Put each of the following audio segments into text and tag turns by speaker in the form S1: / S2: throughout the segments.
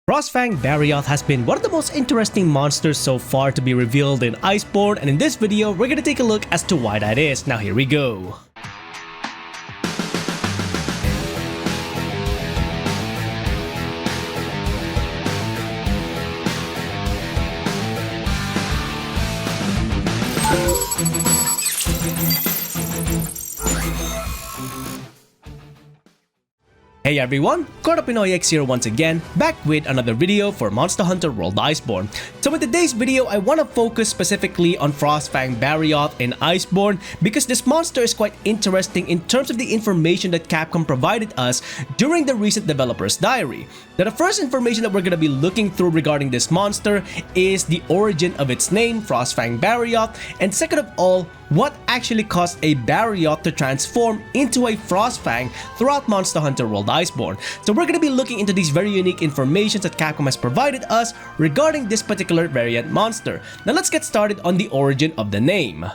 S1: Frostfang Barioth has been one of the most interesting monsters so far to be revealed in Iceborne, and in this video we're gonna take a look as to why that is. Now here we go. Hey everyone, Pinoyx here once again, back with another video for Monster Hunter World Iceborne. So in today's video, I want to focus specifically on Frostfang Barioth in Iceborne because this monster is quite interesting in terms of the information that Capcom provided us during the recent developer's diary. Now the first information that we're going to be looking through regarding this monster is the origin of its name, Frostfang Barioth, and second of all, what actually caused a Barioth to transform into a Frostfang throughout Monster Hunter World Iceborne. So we're going to be looking into these very unique information that Capcom has provided us regarding this particular variant monster. Now let's get started on the origin of the name.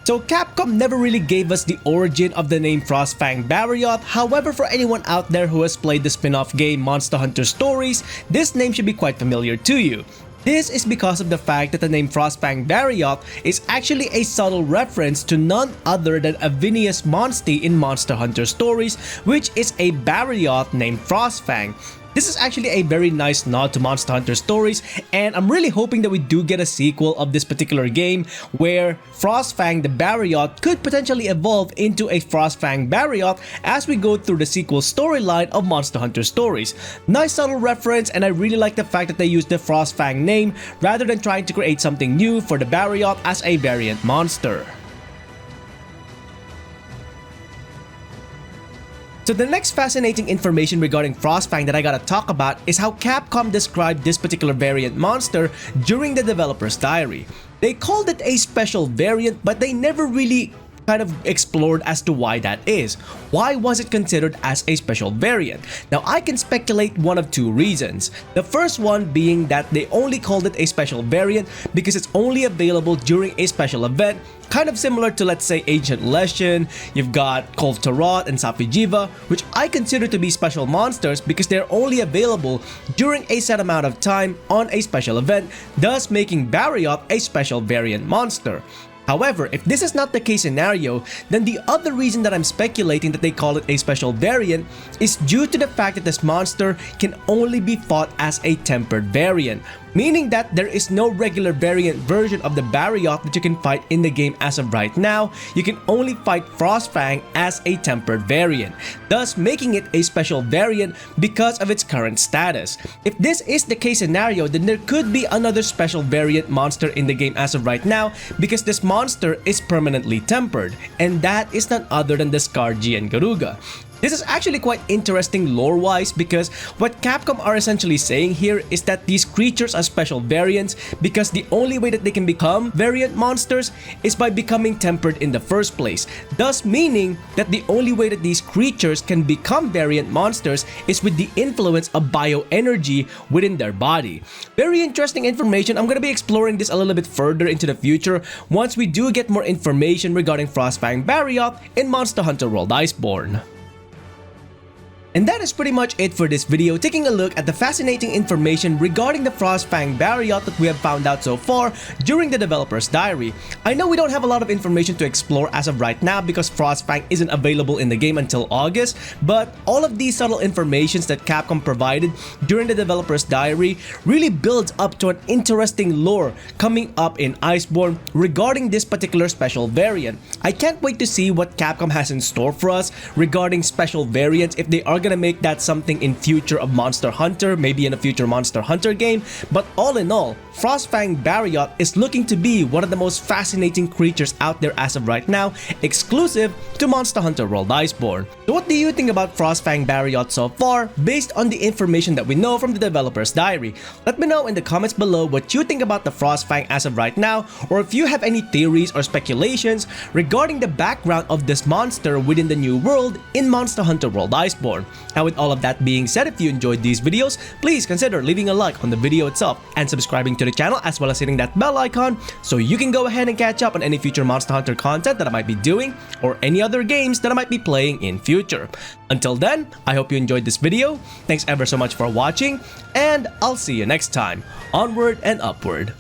S1: So Capcom never really gave us the origin of the name Frostfang Barioth. However, for anyone out there who has played the spin-off game Monster Hunter Stories, this name should be quite familiar to you. This is because of the fact that the name Frostfang Barioth is actually a subtle reference to none other than Avinius Monstie in Monster Hunter Stories, which is a Barioth named Frostfang. This is actually a very nice nod to Monster Hunter Stories, and I'm really hoping that we do get a sequel of this particular game where Frostfang the Barioth could potentially evolve into a Frostfang Barioth as we go through the sequel storyline of Monster Hunter Stories. Nice subtle reference, and I really like the fact that they used the Frostfang name rather than trying to create something new for the Barioth as a variant monster. So the next fascinating information regarding Frostfang that I gotta talk about is how Capcom described this particular variant monster during the developer's diary. They called it a special variant, but they never really kind of explored as to why that is. Why was it considered as a special variant? Now I can speculate one of two reasons. The first one being that they only called it a special variant because it's only available during a special event, kind of similar to, let's say, Ancient Leshen. You've got Kolv Tarot and Safi'jiiva, which I consider to be special monsters because they're only available during a set amount of time on a special event, thus making Barioth a special variant monster. However, if this is not the case scenario, then the other reason that I'm speculating that they call it a special variant is due to the fact that this monster can only be fought as a tempered variant, meaning that there is no regular variant version of the Barioth that you can fight in the game as of right now. You can only fight Frostfang as a tempered variant, thus making it a special variant because of its current status. If this is the case scenario, then there could be another special variant monster in the game as of right now because this monster is permanently tempered, and that is none other than the Scar and Garuga. This is actually quite interesting lore-wise because what Capcom are essentially saying here is that these creatures are special variants because the only way that they can become variant monsters is by becoming tempered in the first place, thus meaning that the only way that these creatures can become variant monsters is with the influence of bioenergy within their body. Very interesting information. I'm going to be exploring this a little bit further into the future once we do get more information regarding Frostfang Barioth in Monster Hunter World Iceborne. And that is pretty much it for this video, taking a look at the fascinating information regarding the Frostfang Barioth that we have found out so far during the developer's diary. I know we don't have a lot of information to explore as of right now because Frostfang isn't available in the game until August, but all of these subtle informations that Capcom provided during the developer's diary really builds up to an interesting lore coming up in Iceborne regarding this particular special variant. I can't wait to see what Capcom has in store for us regarding special variants, if they are gonna make that something in future of Monster Hunter, maybe in a future Monster Hunter game. But all in all, Frostfang Barioth is looking to be one of the most fascinating creatures out there as of right now, exclusive to Monster Hunter World Iceborne. So what do you think about Frostfang Barioth so far based on the information that we know from the developer's diary? Let me know in the comments below what you think about the Frostfang as of right now, or if you have any theories or speculations regarding the background of this monster within the new world in Monster Hunter World Iceborne. Now with all of that being said, if you enjoyed these videos, please consider leaving a like on the video itself and subscribing to the channel, as well as hitting that bell icon so you can go ahead and catch up on any future Monster Hunter content that I might be doing or any other games that I might be playing in future. Until then, I hope you enjoyed this video. Thanks ever so much for watching, and I'll see you next time. Onward and upward.